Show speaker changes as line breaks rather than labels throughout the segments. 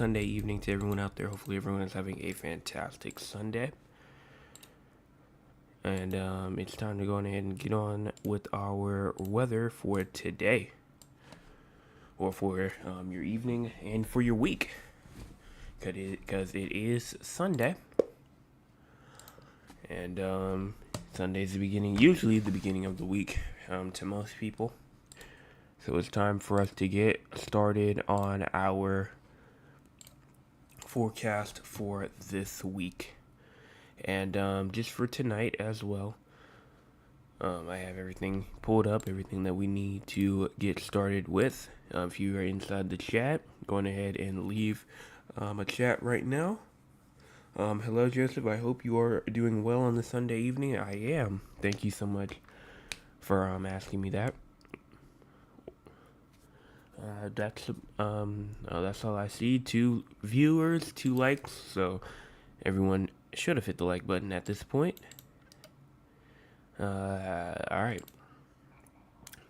Sunday evening to everyone out there. Hopefully everyone is having a fantastic Sunday. And it's time to go ahead and get on with our weather for today. Or for your evening and for your week. Because it is Sunday. And Sunday's usually the beginning of the week to most people. So it's time for us to get started on our forecast for this week. And just for tonight as well, I have everything pulled up, everything that we need to get started with. If you are inside the chat, go ahead and leave a chat right now. Hello, Joseph. I hope you are doing well on the Sunday evening. I am. Thank you so much for asking me that. That's all I see. 2 viewers, 2 likes. So everyone should have hit the like button at this point. All right.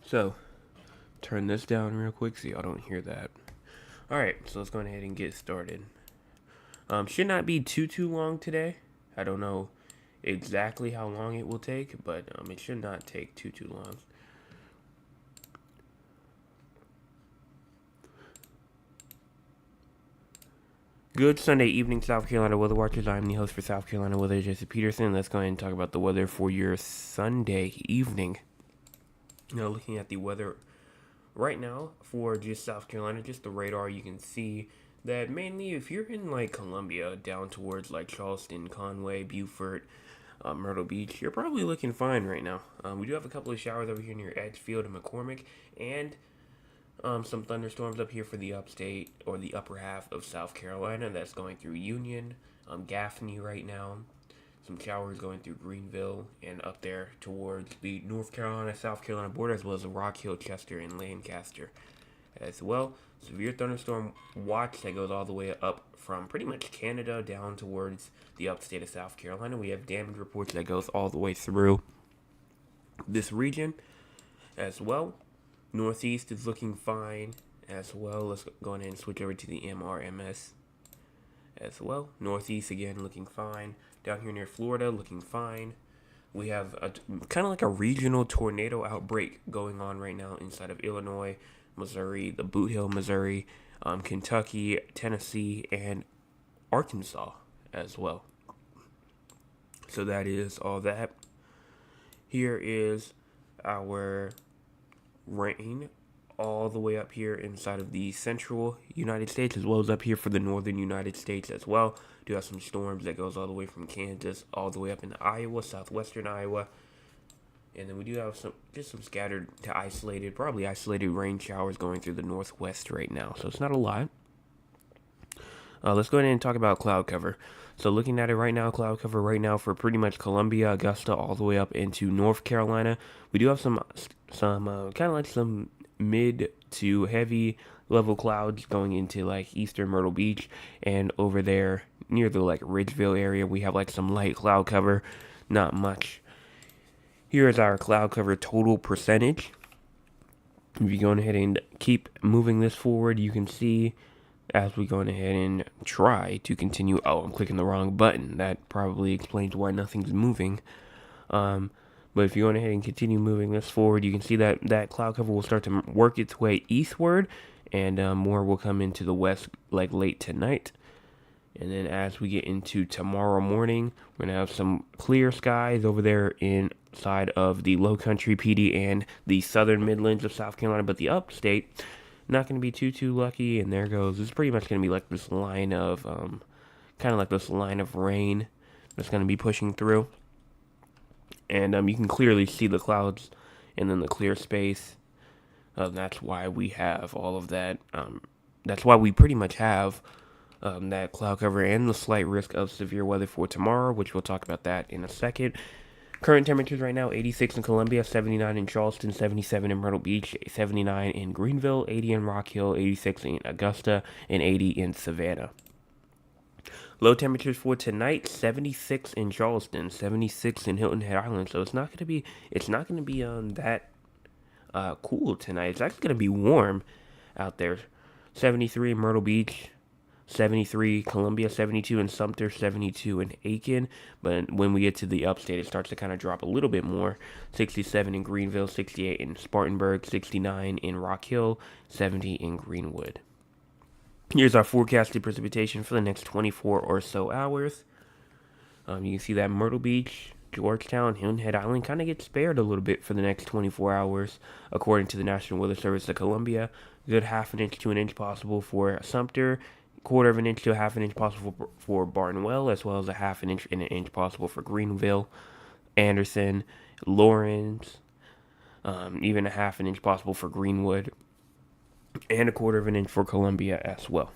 So turn this down real quick so y'all don't hear that. All right. So let's go ahead and get started. Should not be too long today. I don't know exactly how long it will take, but it should not take too long. Good Sunday evening, South Carolina Weather Watchers. I'm the host for South Carolina Weather, Jesse Peterson. Let's go ahead and talk about the weather for your Sunday evening. Now, looking at the weather right now for just South Carolina, just the radar, you can see that mainly if you're in like Columbia, down towards like Charleston, Conway, Beaufort, Myrtle Beach, you're probably looking fine right now. We do have a couple of showers over here near Edgefield and McCormick, and some thunderstorms up here for the upstate or the upper half of South Carolina. That's going through Union, Gaffney right now. Some showers going through Greenville and up there towards the North Carolina, South Carolina border, as well as Rock Hill, Chester, and Lancaster as well. Severe thunderstorm watch that goes all the way up from pretty much Canada down towards the upstate of South Carolina. We have damage reports that goes all the way through this region as well. Northeast is looking fine as well. Let's go ahead and switch over to the MRMS as well. Northeast again looking fine. Down here near Florida looking fine. We have a kind of like a regional tornado outbreak going on right now inside of Illinois, Missouri, the Boot Hill, Missouri, Kentucky, Tennessee, and Arkansas as well. So that is all that. Here is our rain all the way up here inside of the central United States, as well as up here for the northern United States as well. Do have some storms that goes all the way from Kansas all the way up into Iowa, southwestern Iowa. And then we do have some scattered to probably isolated rain showers going through the northwest right now. So it's not a lot. Let's go ahead and talk about cloud cover. So looking at it right now, cloud cover right now for pretty much Columbia, Augusta, all the way up into North Carolina. We do have some kind of like some mid to heavy level clouds going into like eastern Myrtle Beach, and over there near the like Ridgeville area, we have like some light cloud cover, not much. Here is our cloud cover total percentage. If you go ahead and keep moving this forward, you can see as we go ahead and try to continue. Oh, I'm clicking the wrong button. That probably explains why nothing's moving. But if you go ahead and continue moving this forward, you can see that cloud cover will start to work its way eastward, and more will come into the west like late tonight. And then as we get into tomorrow morning, we're going to have some clear skies over there inside of the Low Country PD and the southern Midlands of South Carolina, but the upstate, not going to be too lucky. And there goes. It's pretty much going to be like this line of, kind of like this line of rain that's going to be pushing through. And you can clearly see the clouds and then the clear space. That's why we have all of that. That's why we pretty much have that cloud cover and the slight risk of severe weather for tomorrow, which we'll talk about that in a second. Current temperatures right now, 86 in Columbia, 79 in Charleston, 77 in Myrtle Beach, 79 in Greenville, 80 in Rock Hill, 86 in Augusta, and 80 in Savannah. Low temperatures for tonight, 76 in Charleston, 76 in Hilton Head Island. So it's not going to be that cool tonight. It's actually going to be warm out there. 73 in Myrtle Beach, 73 Columbia, 72 in Sumter, 72 in Aiken. But when we get to the upstate, it starts to kind of drop a little bit more. 67 in Greenville, 68 in Spartanburg, 69 in Rock Hill, 70 in Greenwood. Here's our forecasted precipitation for the next 24 or so hours. You can see that Myrtle Beach, Georgetown, Hilton Head Island kind of get spared a little bit for the next 24 hours, according to the National Weather Service of Columbia. Good half an inch to an inch possible for Sumter, quarter of an inch to a half an inch possible for Barnwell, as well as a half an inch and an inch possible for Greenville, Anderson, Lawrence, even a half an inch possible for Greenwood, and a quarter of an inch for Columbia as well.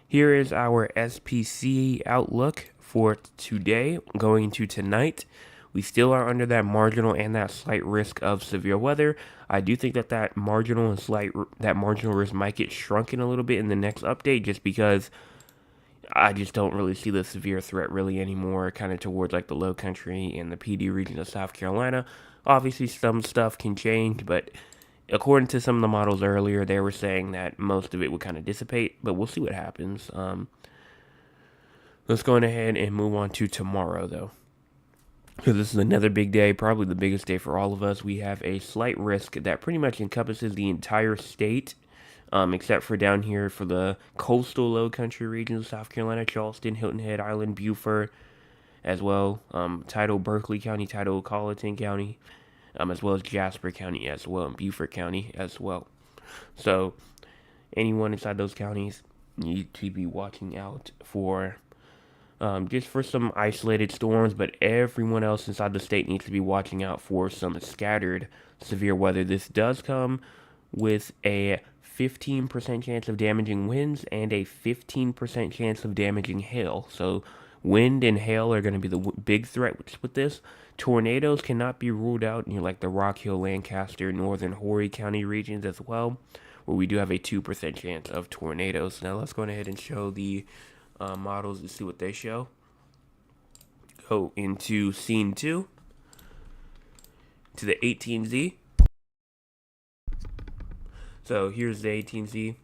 Here is our SPC outlook for today. Going into tonight, we still are under that marginal and that slight risk of severe weather. I do think that marginal risk might get shrunken a little bit in the next update, just because I just don't really see the severe threat really anymore, kind of towards like the low country and the PD region of South Carolina. Obviously, some stuff can change, but according to some of the models earlier, they were saying that most of it would kind of dissipate, but we'll see what happens. Let's go ahead and move on to tomorrow, though. So this is another big day, probably the biggest day for all of us. We have a slight risk that pretty much encompasses the entire state, except for down here for the coastal low country regions of South Carolina, Charleston, Hilton Head Island, Beaufort, as well. Tidal Berkeley County, Tidal Colleton County, as well as Jasper County as well, and Beaufort County as well. So anyone inside those counties need to be watching out for just for some isolated storms, but everyone else inside the state needs to be watching out for some scattered severe weather. This does come with a 15% chance of damaging winds and a 15% chance of damaging hail. So wind and hail are going to be the big threat with this. Tornadoes cannot be ruled out in like the Rock Hill, Lancaster, Northern Horry County regions as well, where we do have a 2% chance of tornadoes. Now let's go ahead and show the models to see what they show. Go into scene 2 to the 18Z. So here's the 18Z.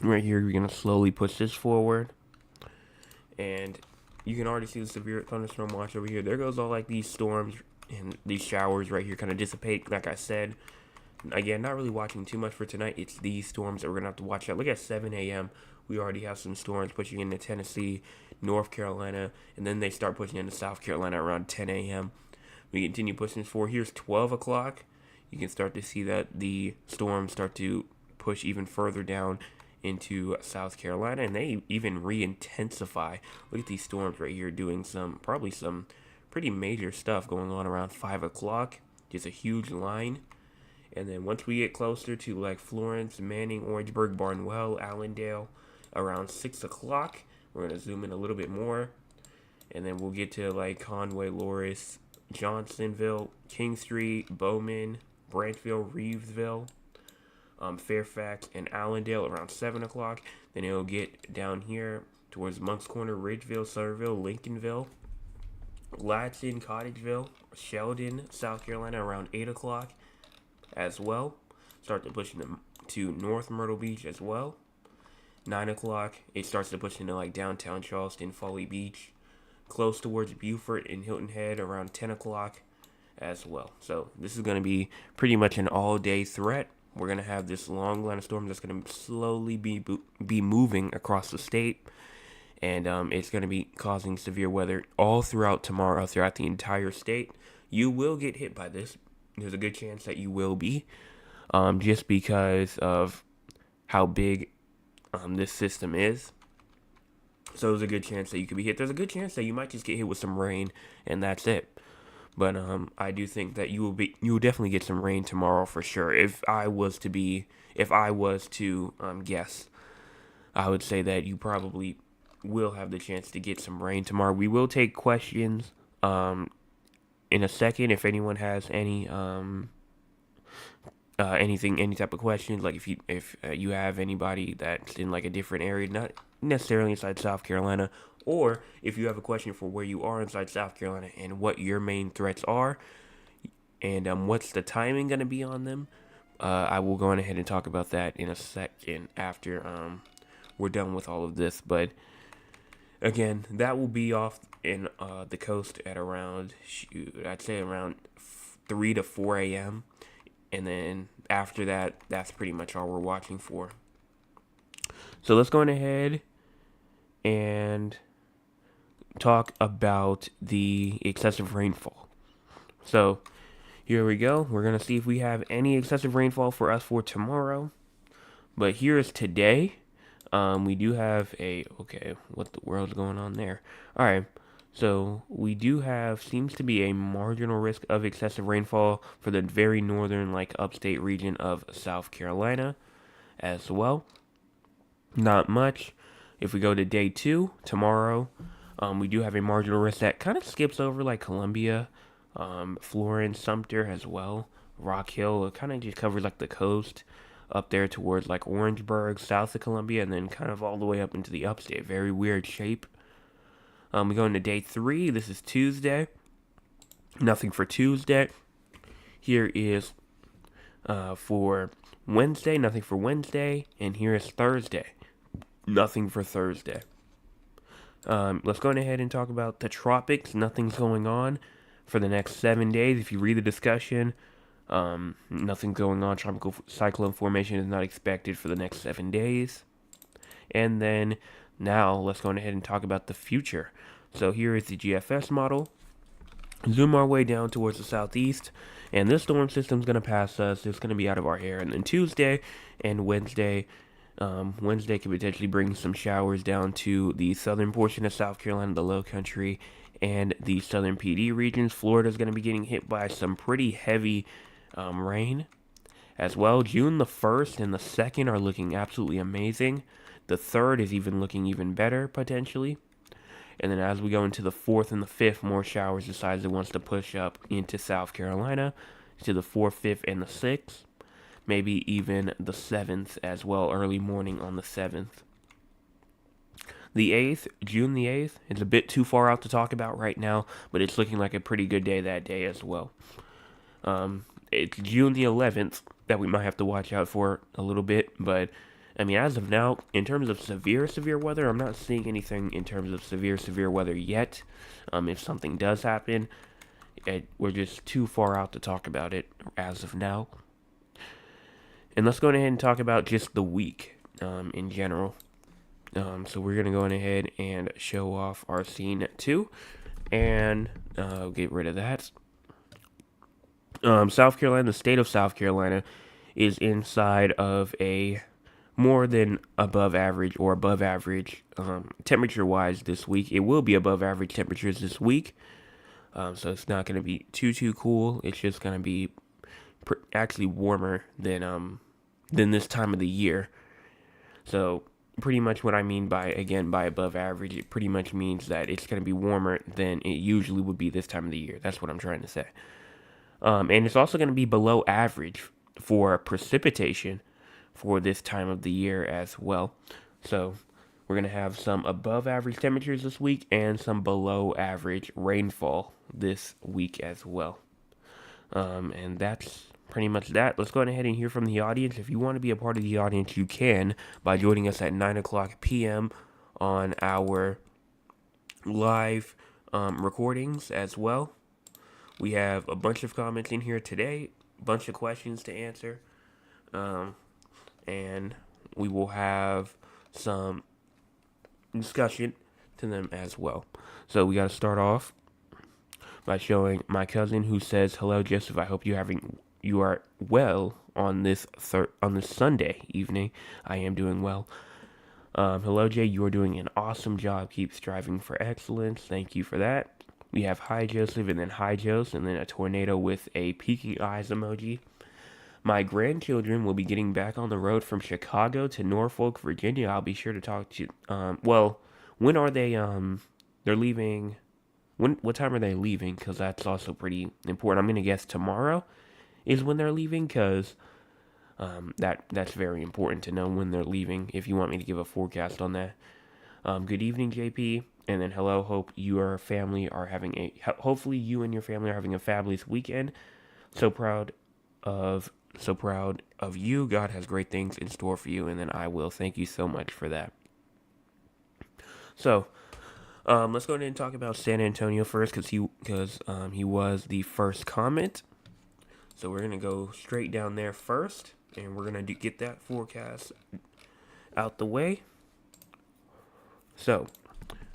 Right here, we're going to slowly push this forward. And you can already see the severe thunderstorm watch over here. There goes all like these storms and these showers right here kind of dissipate. Like I said, again, not really watching too much for tonight. It's these storms that we're going to have to watch out. Look at 7 a.m. We already have some storms pushing into Tennessee, North Carolina, and then they start pushing into South Carolina around 10 a.m. We continue pushing this forward. Here's 12 o'clock. You can start to see that the storms start to push even further down into South Carolina, and they even re-intensify. Look at these storms right here doing probably some pretty major stuff going on around 5 o'clock. Just a huge line. And then once we get closer to like Florence, Manning, Orangeburg, Barnwell, Allendale, around 6 o'clock, we're going to zoom in a little bit more. And then we'll get to like Conway, Loris, Johnsonville, King Street, Bowman, Branchville, Reevesville, Fairfax, and Allendale around 7 o'clock. Then it'll get down here towards Moncks Corner, Ridgeville, Summerville, Lincolnville, Latson, Cottageville, Sheldon, South Carolina around 8 o'clock as well. Start to push into to North Myrtle Beach as well. 9 o'clock, it starts to push into like downtown Charleston, Folly Beach, close towards Beaufort and Hilton Head around 10 o'clock as well. So this is going to be pretty much an all-day threat. We're going to have this long line of storms that's going to slowly be moving across the state. And it's going to be causing severe weather all throughout tomorrow, throughout the entire state. You will get hit by this. There's a good chance that you will be. Just because of how big this system is. So there's a good chance that you could be hit. There's a good chance that you might just get hit with some rain, and that's it. But I do think that you will definitely get some rain tomorrow for sure. If I was to guess, I would say that you probably will have the chance to get some rain tomorrow. We will take questions in a second if anyone has any any type of questions. Like if you have anybody that's in like a different area, not necessarily inside South Carolina, or if you have a question for where you are inside South Carolina and what your main threats are, and what's the timing going to be on them, I will go on ahead and talk about that in a second after we're done with all of this. But again, that will be off in the coast at around, I'd say around 3 to 4 a.m. And then after that, that's pretty much all we're watching for. So let's go ahead and talk about the excessive rainfall. So here we go. We're going to see if we have any excessive rainfall for us for tomorrow. But here is today. We do have okay, what the world's going on there? All right. So we do have, seems to be a marginal risk of excessive rainfall for the very northern, like upstate region of South Carolina as well. Not much. If we go to day 2, tomorrow, we do have a marginal risk that kind of skips over like Columbia, Florence, Sumter as well. Rock Hill, it kind of just covers like the coast up there towards like Orangeburg, south of Columbia, and then kind of all the way up into the upstate. Very weird shape. We go into day 3. This is Tuesday. Nothing for Tuesday. Here is for Wednesday. Nothing for Wednesday. And here is Thursday. Nothing for Thursday. Let's go ahead and talk about the tropics. Nothing's going on for the next 7 days. If you read the discussion, nothing's going on. Tropical cyclone formation is not expected for the next 7 days. And then now let's go ahead and talk about the future. So here is the GFS model. Zoom our way down towards the southeast, and this storm system is going to pass us. It's going to be out of our hair. And then Tuesday and Wednesday, Wednesday could potentially bring some showers down to the southern portion of South Carolina, the low country, and the southern PD regions. Florida is going to be getting hit by some pretty heavy rain as well. June the 1st and the 2nd are looking absolutely amazing. The 3rd is even looking even better, potentially. And then as we go into the 4th and the 5th, more showers the size it wants to push up into South Carolina to the 4th, 5th, and the 6th. Maybe even the 7th as well, early morning on the 7th. The 8th, June the 8th, it's a bit too far out to talk about right now, but it's looking like a pretty good day that day as well. It's June the 11th that we might have to watch out for a little bit, but I mean, as of now, in terms of severe weather, I'm not seeing anything in terms of severe weather yet. If something does happen, we're just too far out to talk about it as of now. And let's go ahead and talk about just the week in general. So we're going to go ahead and show off our scene 2 and get rid of that. South Carolina, the state of South Carolina, is inside of a more than above average or above average temperature-wise this week. It will be above average temperatures this week. So it's not going to be too cool. It's just going to be actually warmer than this time of the year. So pretty much what I mean by above average, it pretty much means that it's going to be warmer than it usually would be this time of the year. That's what I'm trying to say. And it's also going to be below average for precipitation for this time of the year as well. So we're going to have some above average temperatures this week and some below average rainfall this week as well. And that's pretty much that. Let's go ahead and hear from the audience. If you want to be a part of the audience, you can by joining us at 9 o'clock p.m. on our live recordings as well. We have a bunch of comments in here today, a bunch of questions to answer. And we will have some discussion to them as well. So we got to start off by showing my cousin who says, "Hello, Joseph. I hope you are well on this Sunday evening. I am doing well. Hello, Jay. You are doing an awesome job. Keep striving for excellence. Thank you for that." We have "Hi, Joseph," and then "Hi, Joseph," and then a tornado with a peeking eyes emoji. My grandchildren will be getting back on the road from Chicago to Norfolk, Virginia. I'll be sure to talk to you. When are they, they're leaving, what time are they leaving? Because that's also pretty important. I'm going to guess tomorrow is when they're leaving, because that's very important to know when they're leaving, if you want me to give a forecast on that. Good evening, JP. And then hello, hopefully you and your family are having a fabulous weekend. So proud of you. God has great things in store for you, and then I will. Thank you so much for that. So, let's go ahead and talk about San Antonio first, because he was the first comment. So we're gonna go straight down there first, and we're gonna get that forecast out the way. So,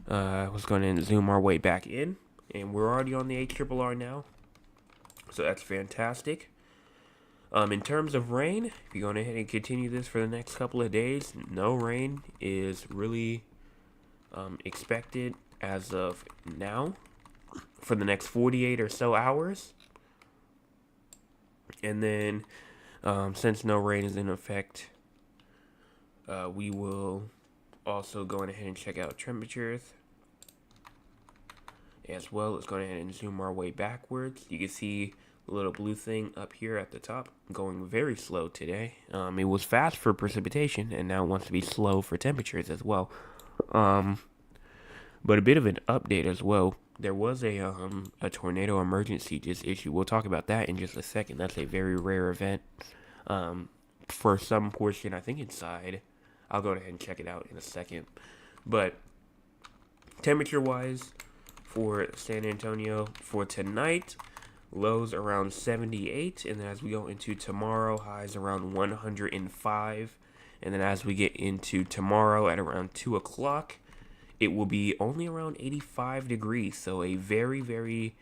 let's go ahead and zoom our way back in, and we're already on the HRRR now. So that's fantastic. In terms of rain, if you're going ahead and continue this for the next couple of days, no rain is really expected as of now for the next 48 or so hours. And then, since no rain is in effect, we will also go ahead and check out temperatures as well. Let's go ahead and zoom our way backwards. You can see the little blue thing up here at the top going very slow today. It was fast for precipitation, and now it wants to be slow for temperatures as well. But a bit of an update as well. There was a tornado emergency just issued. We'll talk about that in just a second. That's a very rare event. For some portion, I think inside. I'll go ahead and check it out in a second. But temperature-wise, for San Antonio for tonight, lows around 78, and then as we go into tomorrow, highs around 105, and then as we get into tomorrow at around 2 o'clock, it will be only around 85 degrees, so a very, very,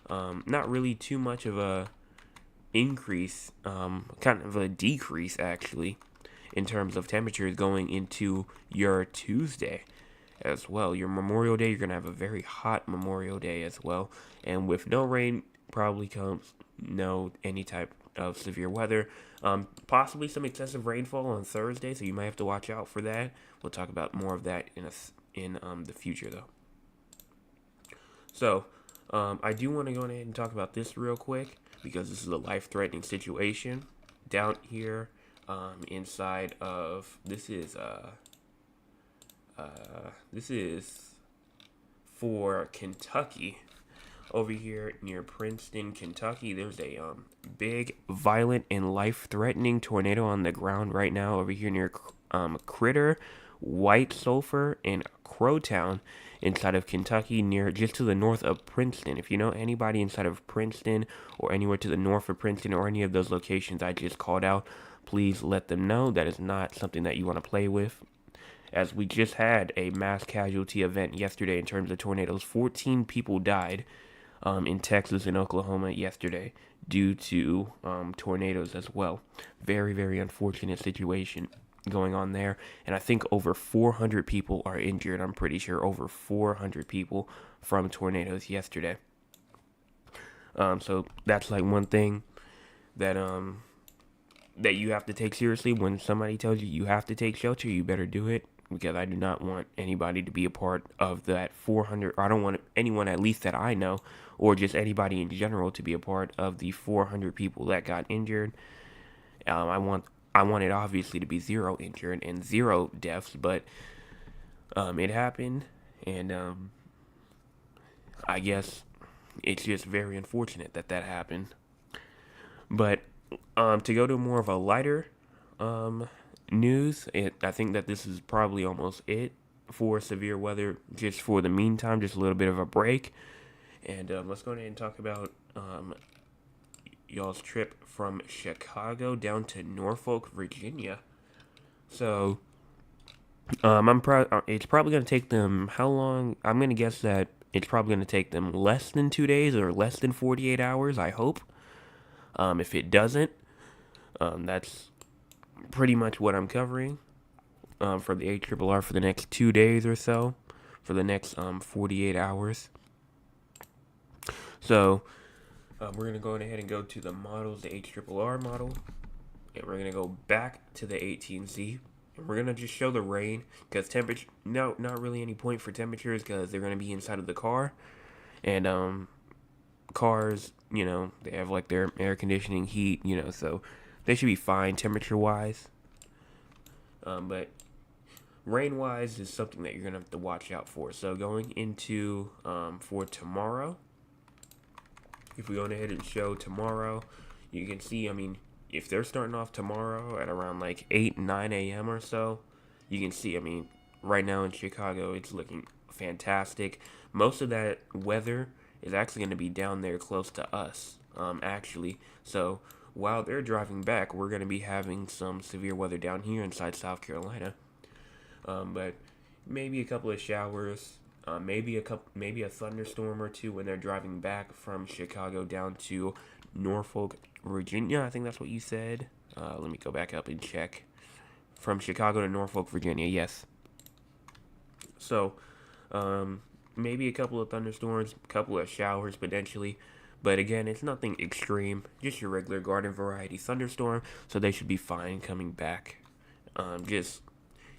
not really too much of a increase, kind of a decrease actually, in terms of temperatures going into your Tuesday as well. Your Memorial Day, you're going to have a very hot Memorial Day as well. And with no rain, probably comes any type of severe weather. Possibly some excessive rainfall on Thursday, so you might have to watch out for that. We'll talk about more of that in the future, though. So, I do want to go ahead and talk about this real quick, because this is a life-threatening situation down here inside of, this is for Kentucky. Over here near Princeton, Kentucky, there's a big, violent, and life-threatening tornado on the ground right now over here near Critter, White Sulphur, and Crowtown inside of Kentucky, near just to the north of Princeton. If you know anybody inside of Princeton or anywhere to the north of Princeton or any of those locations I just called out, please let them know. That is not something that you want to play with, as we just had a mass casualty event yesterday in terms of tornadoes. 14 people died in Texas and Oklahoma yesterday due to tornadoes as well. Very, very unfortunate situation going on there. And I think over 400 people are injured. I'm pretty sure over 400 people from tornadoes yesterday. So that's like one thing that that you have to take seriously. When somebody tells you have to take shelter, you better do it, because I do not want anybody to be a part of that 400, or I don't want anyone, at least that I know, or just anybody in general, to be a part of the 400 people that got injured. I want it obviously to be 0 injured and 0 deaths, but it happened, and I guess it's just very unfortunate that happened. But to go to more of a lighter news, I think that this is probably almost it for severe weather, just for the meantime, just a little bit of a break. And let's go ahead and talk about y'all's trip from Chicago down to Norfolk, Virginia. So it's probably going to take them, how long? I'm going to guess that it's probably going to take them less than 2 days or less than 48 hours, I hope. If it doesn't, that's pretty much what I'm covering for the HRRR for the next 2 days or so, for the next 48 hours. So we're going to go ahead and go to the models, the HRRR model, and we're going to go back to the 18Z, and we're going to just show the rain, because temperature, not really any point for temperatures, because they're going to be inside of the car, and cars, they have like their air conditioning, heat, so they should be fine temperature-wise. But rain-wise is something that you're going to have to watch out for. So going into for tomorrow, if we go ahead and show tomorrow, you can see, if they're starting off tomorrow at around like 8, 9 a.m. or so, you can see, right now in Chicago, it's looking fantastic. Most of that weather is actually going to be down there close to us, actually. So while they're driving back, we're going to be having some severe weather down here inside South Carolina. But maybe a couple of showers, maybe a thunderstorm or two when they're driving back from Chicago down to Norfolk, Virginia. I think that's what you said. Let me go back up and check. From Chicago to Norfolk, Virginia. Yes. So, maybe a couple of thunderstorms, a couple of showers potentially. But again, it's nothing extreme. Just your regular garden variety thunderstorm. So they should be fine coming back. Just,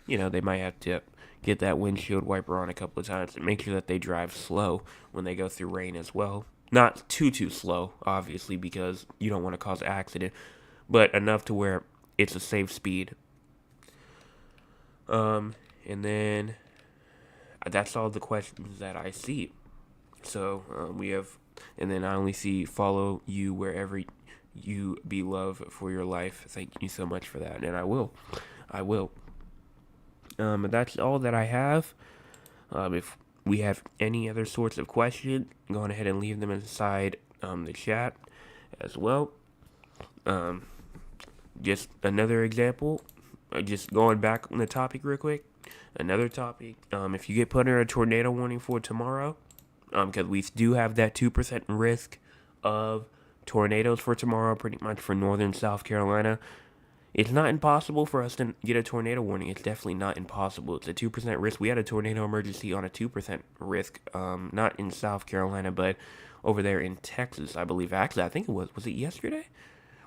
they might have to get that windshield wiper on a couple of times and make sure that they drive slow when they go through rain as well. Not too slow, obviously, because you don't want to cause an accident, but enough to where it's a safe speed. And then that's all the questions that I see. So we have, and then I only see follow you wherever you be loved for your life. Thank you so much for that, and I will. But that's all that I have. If we have any other sorts of questions, go on ahead and leave them inside the chat as well. Just another example, just going back on the topic real quick. Another topic, if you get put in a tornado warning for tomorrow, because we do have that 2% risk of tornadoes for tomorrow, pretty much for northern South Carolina. It's not impossible for us to get a tornado warning. It's definitely not impossible. It's a 2% risk. We had a tornado emergency on a 2% risk, not in South Carolina, but over there in Texas, I believe. Actually, I think it was it yesterday?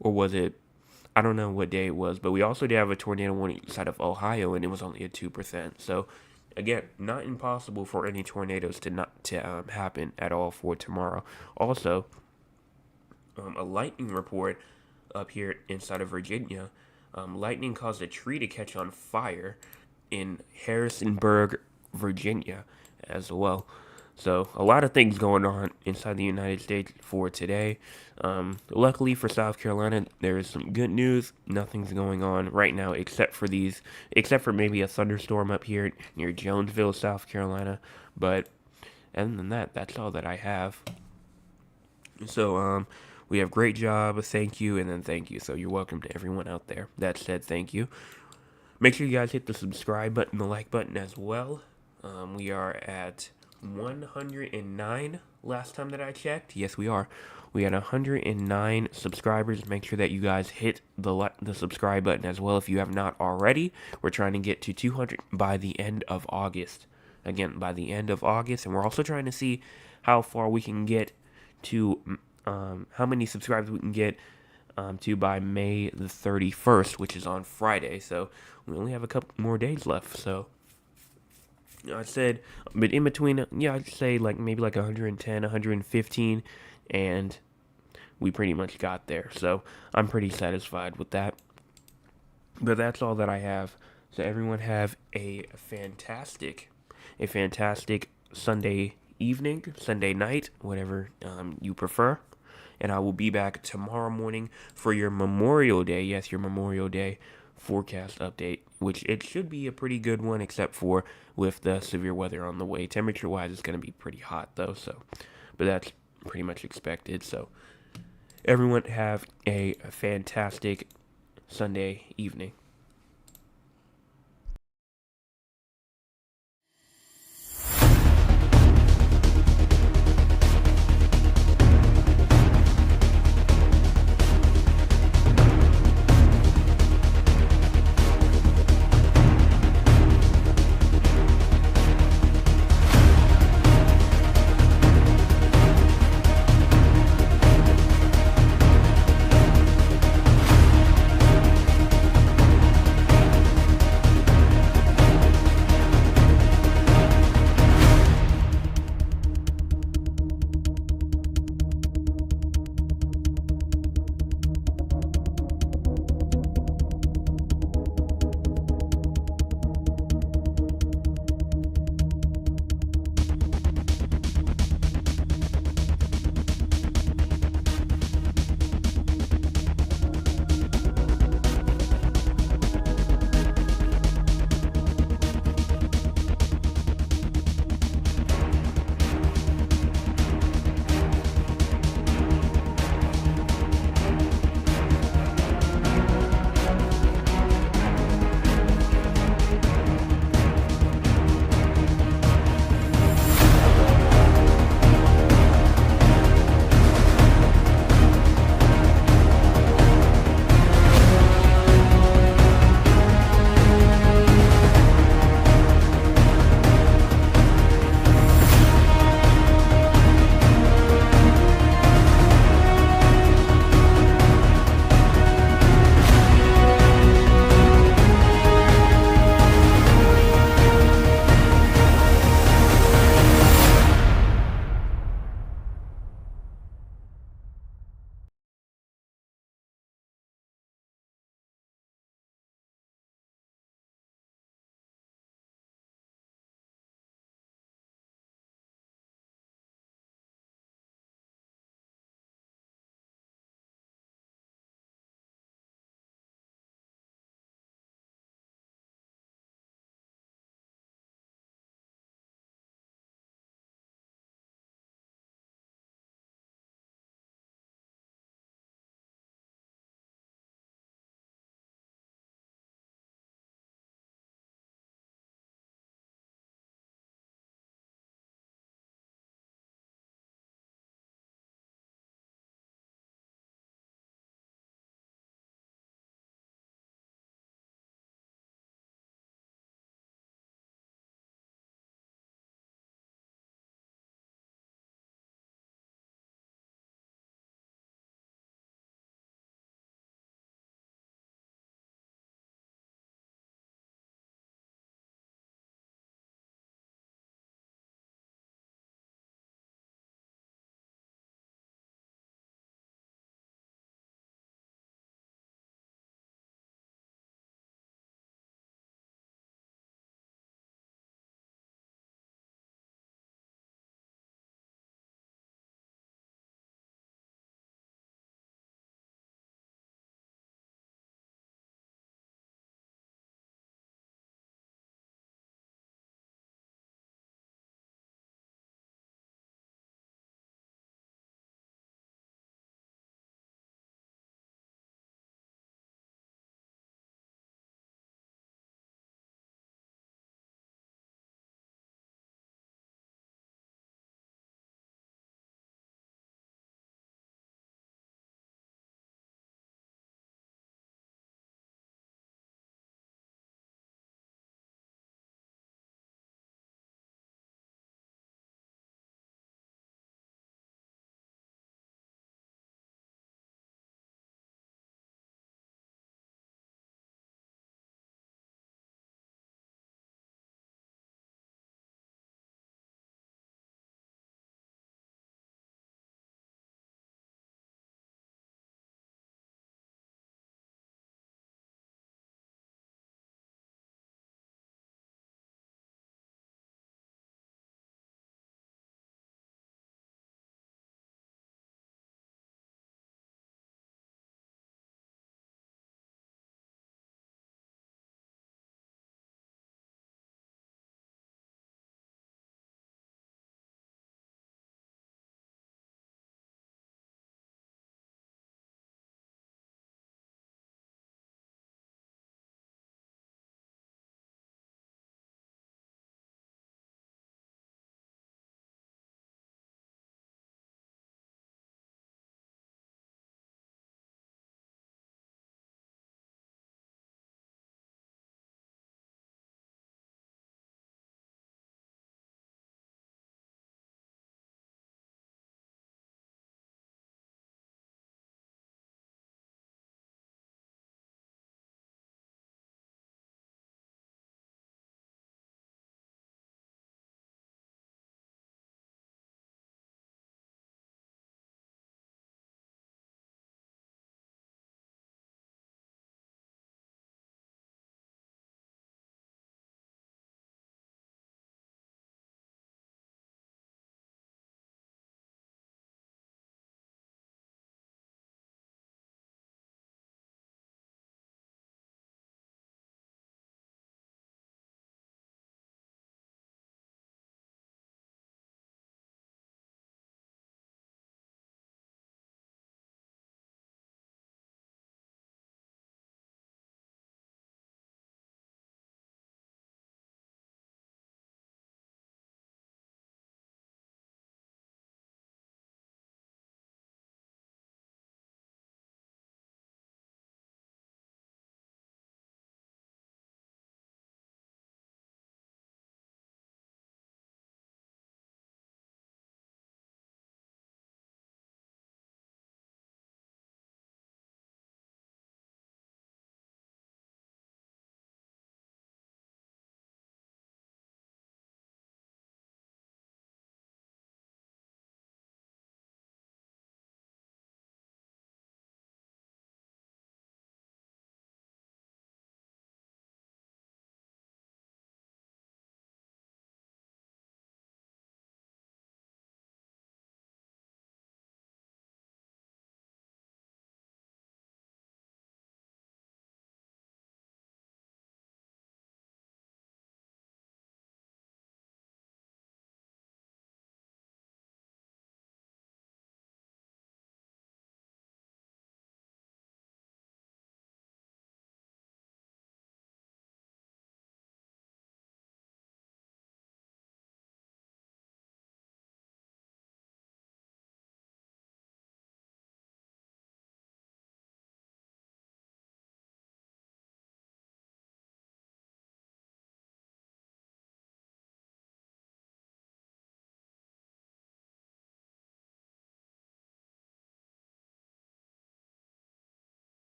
Or was it, I don't know what day it was, but we also did have a tornado warning inside of Ohio, and it was only a 2%. So, again, not impossible for any tornadoes to happen at all for tomorrow. Also, a lightning report up here inside of Virginia. Lightning caused a tree to catch on fire in Harrisonburg, Virginia, as well. So, a lot of things going on inside the United States for today. Luckily for South Carolina, there is some good news. Nothing's going on right now except for maybe a thunderstorm up here near Jonesville, South Carolina. But other than that, that's all that I have. So, we have great job, thank you, and then thank you. So you're welcome to everyone out there. That said, thank you. Make sure you guys hit the subscribe button, the like button as well. We are at 109 last time that I checked. Yes, we are. We had 109 subscribers. Make sure that you guys hit the subscribe button as well if you have not already. We're trying to get to 200 by the end of August. Again, by the end of August. And we're also trying to see how far we can get to... how many subscribers we can get to by May the 31st, which is on Friday. So we only have a couple more days left. So I said, but in between, I'd say maybe 110, 115, and we pretty much got there. So I'm pretty satisfied with that. But that's all that I have. So everyone have a fantastic Sunday evening, Sunday night, whatever you prefer. And I will be back tomorrow morning for your Memorial Day. Yes, your Memorial Day forecast update, which it should be a pretty good one, except for with the severe weather on the way. Temperature-wise, it's going to be pretty hot, though. But that's pretty much expected. So everyone have a fantastic Sunday evening.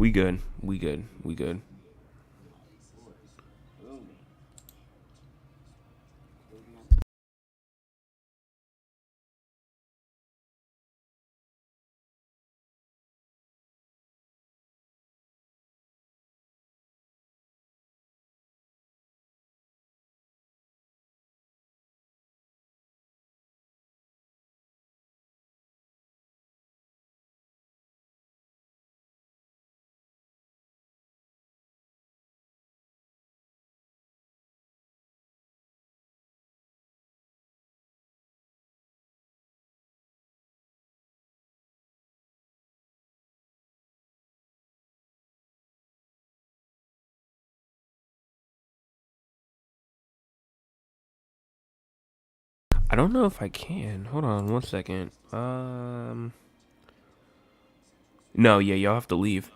We good. We good. We good. I don't know if I can. Hold on 1 second. No, yeah, y'all have to leave.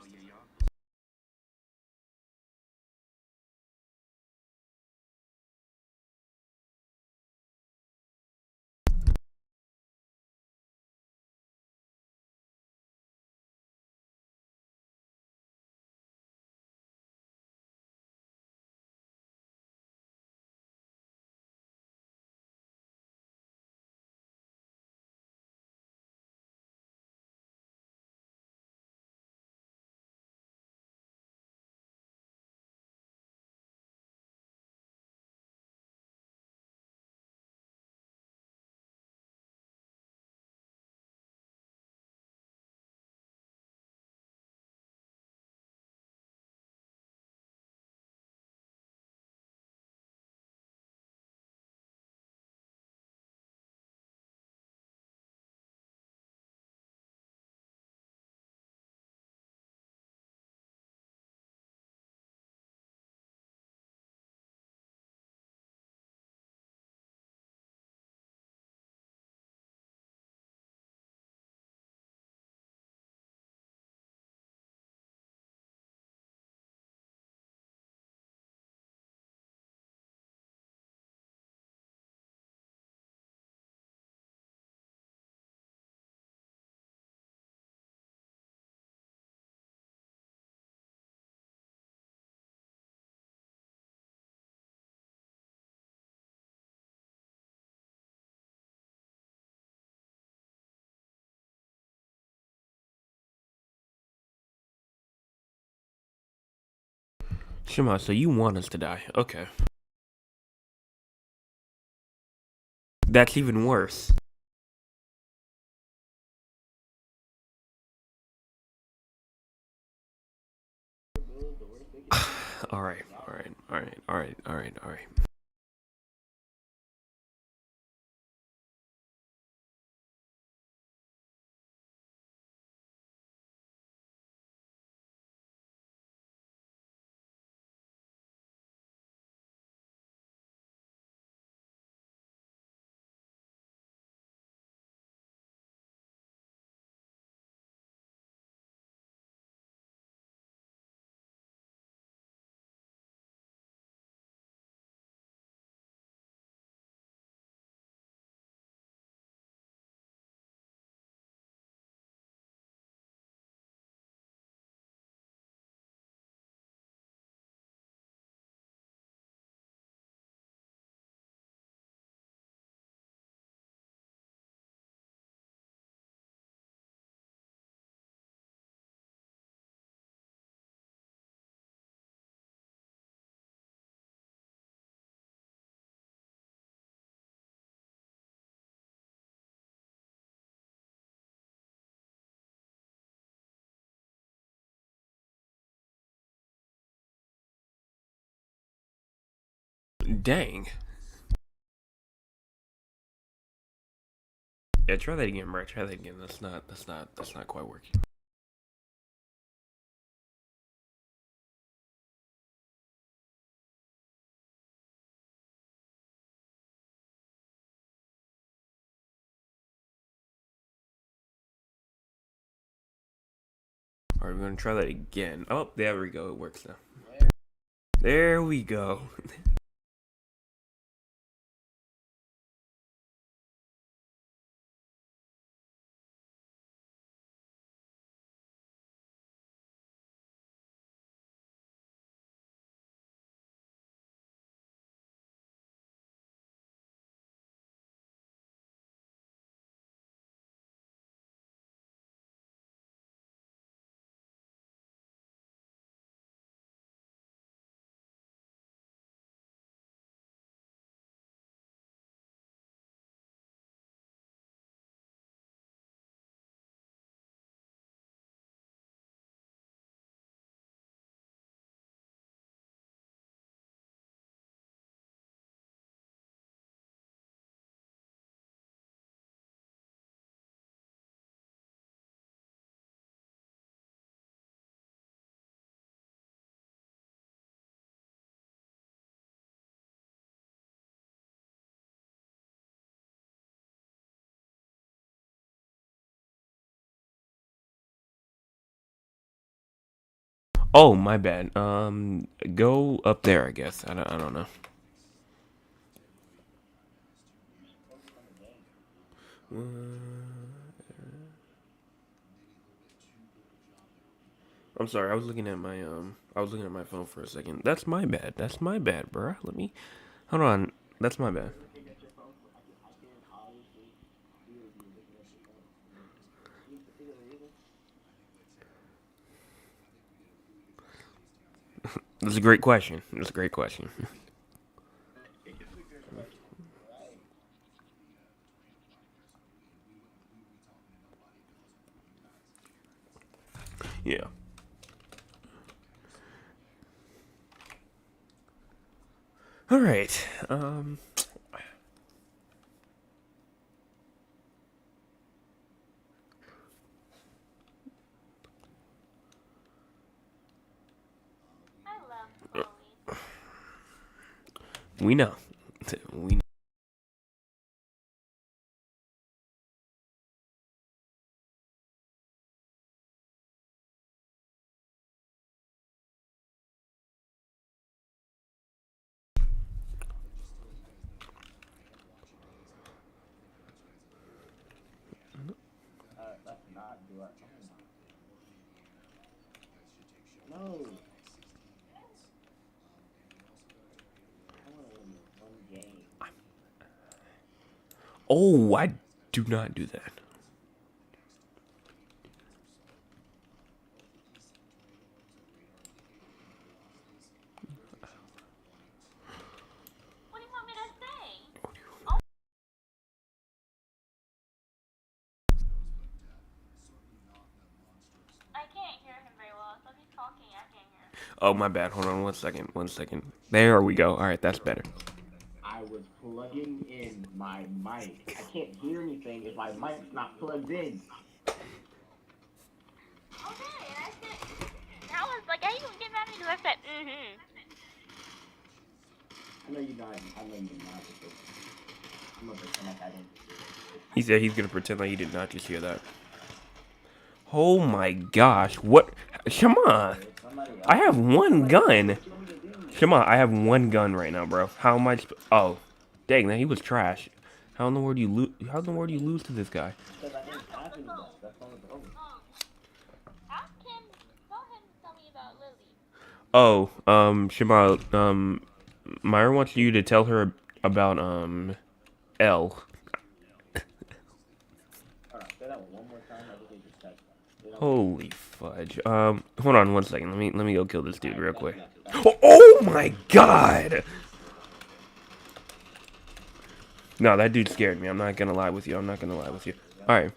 Shema, so you want us to die? Okay, that's even worse. All right, all right, all right, all right, all right, all right. Dang. Yeah, try that again, bro. Try that again. That's not quite working. All right, we're gonna try that again. Oh, there we go. It works now. There we go. Oh, my bad. Go up there, I guess. I don't know. I'm sorry. I was looking at my phone for a second. That's my bad. That's my bad, bruh. Let me. Hold on. That's my bad. That's a great question. That's a great question. Yeah. All right. We know. We. Oh, I do not do that. Oh, my bad. Hold on 1 second. 1 second. There we go. All right, that's better.
I was plugging in my mic. I can't hear anything if my mic's not plugged in. I know you're not. I know you're not. I'm gonna pretend like I didn't.
He said he's gonna pretend like he did not just hear that. Oh my gosh! What? Shema,
Somebody
I
else.
have one gun.
What you want me to do?
Shema, I have one gun right now, bro. How am I? Oh, dang! Now he was trash. How in the world do you lose? How in the world do you lose to this guy?
Because I didn't have any left. That's all it's over.
Oh, Shema, Myra wants you to tell her about L.
All right, say that one more time. I just need to text them. Say that one more time.
Holy fudge. Hold on 1 second. Let me go kill this
All
dude
right,
real
that's
quick.
enough. That's
Oh,
enough.
oh my god! No, that dude scared me. I'm not gonna lie with you. I'm not gonna lie with you. All right.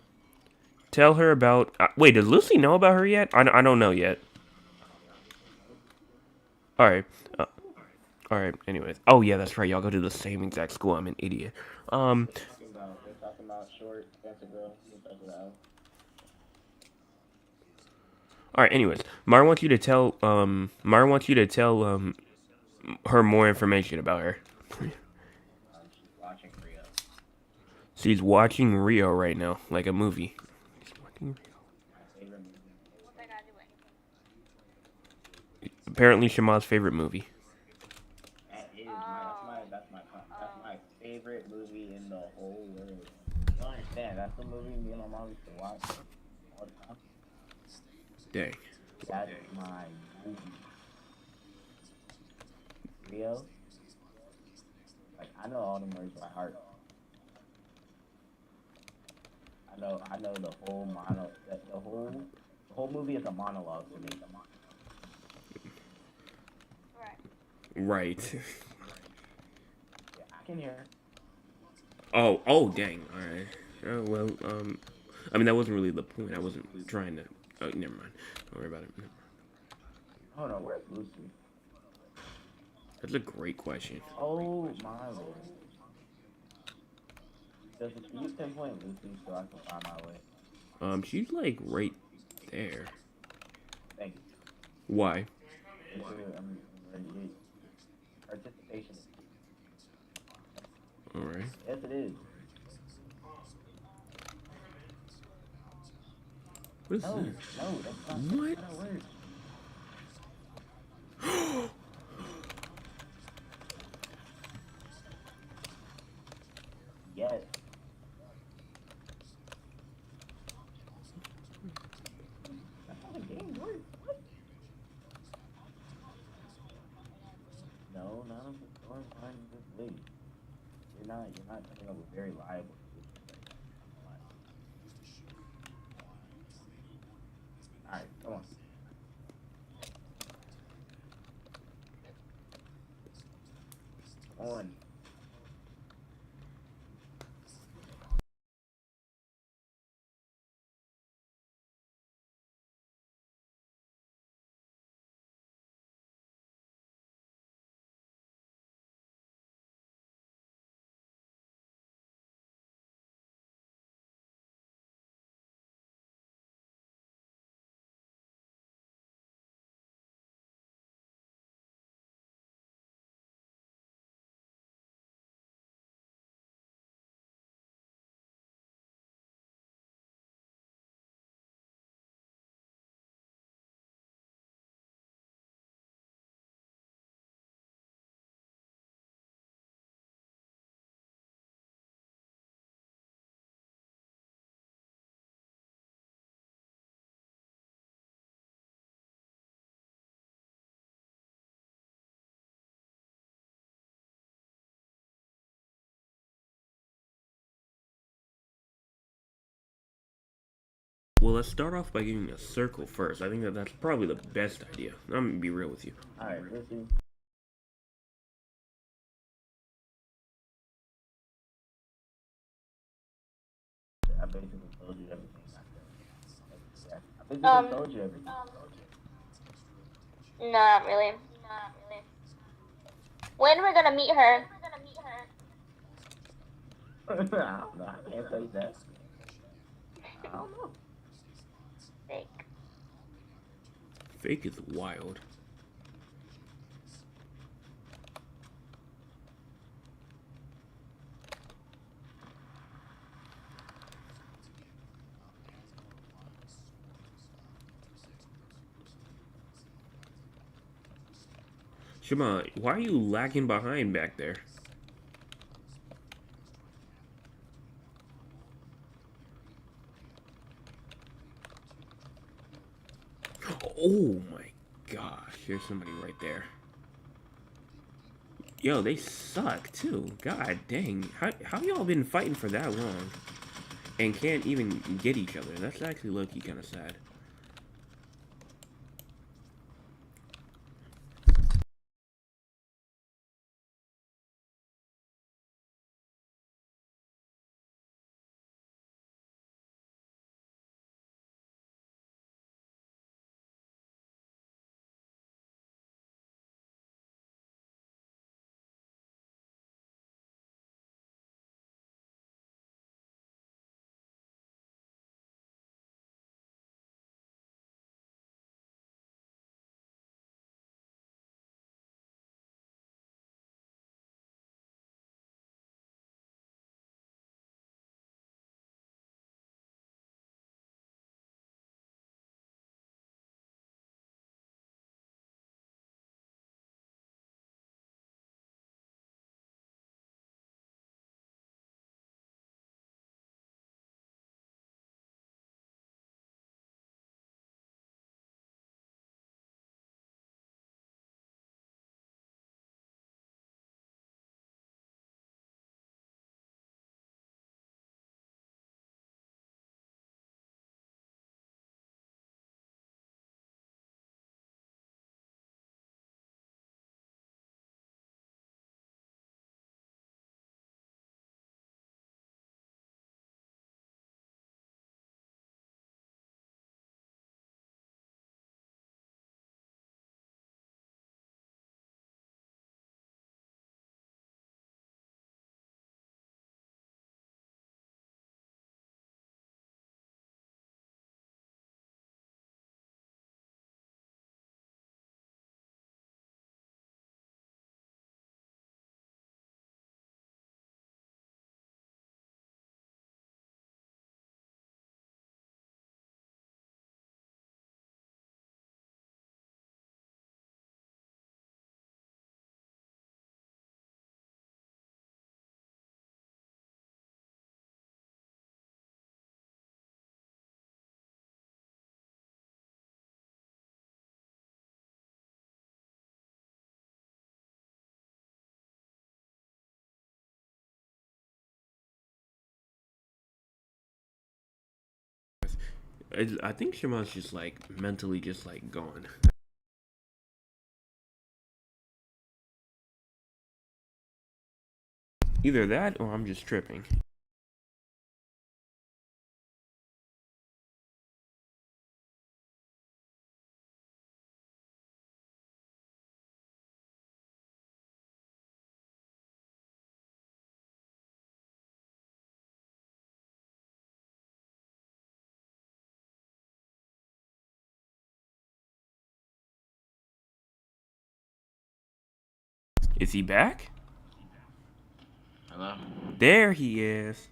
Tell her about. Wait, does Lucy know about her yet? I don't know yet. All right. Uh, all right. Anyways. Oh yeah, that's right. Y'all go to the same exact school. I'm an idiot. Um.
They're talking about short, fancy girl. They're talking about.
All right. Anyways, Mara wants you to tell. Mara wants you to tell her more information about her.
She's watching Rio.
She's watching Rio right now, like a movie. She's watching Rio.
My favorite movie.
Apparently, Shama's favorite movie.
That is my. That's my favorite movie in the whole world. You don't understand? That's the movie me and my mom used to watch all the time.
Dang.
That's my movie. Rio. Like I know all the words by heart. I know the whole the whole movie is a monologue to me.
Right.
Yeah, I can hear.
Oh, oh, dang. All right. Oh, well, I mean, that wasn't really the point. I wasn't trying to. Oh, never mind. Don't worry about it.
Hold on, where's Lucy?
That's a great question.
Oh my lord. Can you pinpoint Lucy so I can find my way?
She's like right there.
Thank you.
Why?
Make sure ready. Participation is key.
All right.
Yes, it is.
What is
No,
this?
no, that's
What?
not how it works. you're not coming up with very liable solutions right now. All right, come on. On.
Well, let's start off by getting a circle first. I think that's probably the best idea. I'm gonna be real with you.
All right, let's see. I basically told you everything. I basically told you everything.
No, not really. When we're gonna meet her?
I don't know. I can't tell you that. I don't know.
Fake.
Fake is wild. Shima, why are you lagging behind back there? Oh my gosh, there's somebody right there. Yo, they suck too. God dang. How y'all been fighting for that long and can't even get each other? That's actually low-key kind of sad. I think Shimon's just like mentally just like gone. Either that or I'm just tripping. Is he back?
Hello?
There he is.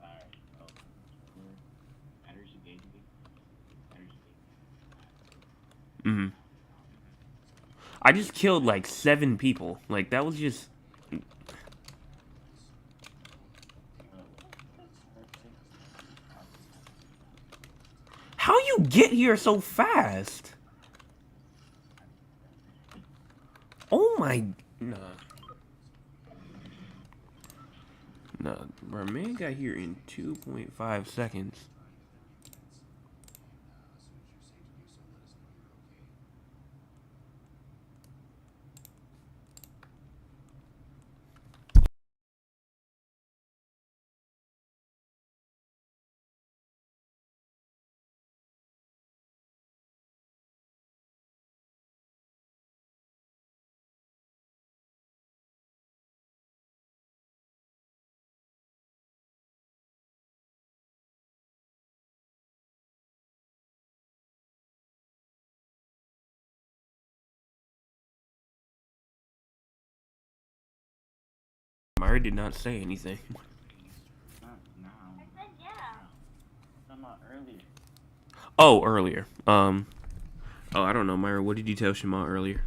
Alright, oh. Batteries engaging me? Batteries
Mm-hmm. I just killed like 7 people. Like that was just. How you get here so fast? Oh my. Nah. Nah, bro, man got here in 2.5 seconds. Myra did not say anything.
Not now.
I said yeah.
I'm not earlier.
Oh, earlier. Oh, I don't know, Myra. What did you tell Shema earlier?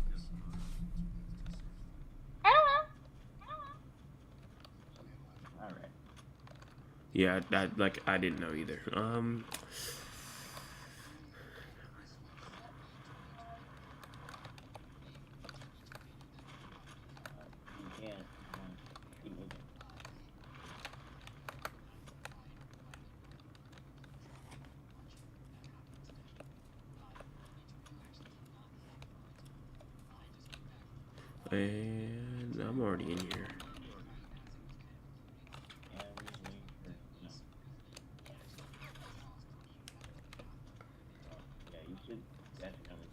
I don't know.
Alright.
Yeah, I didn't know either.
You can't. Keep moving.
And I'm already in here.
And we wait for no. Yeah, you should definitely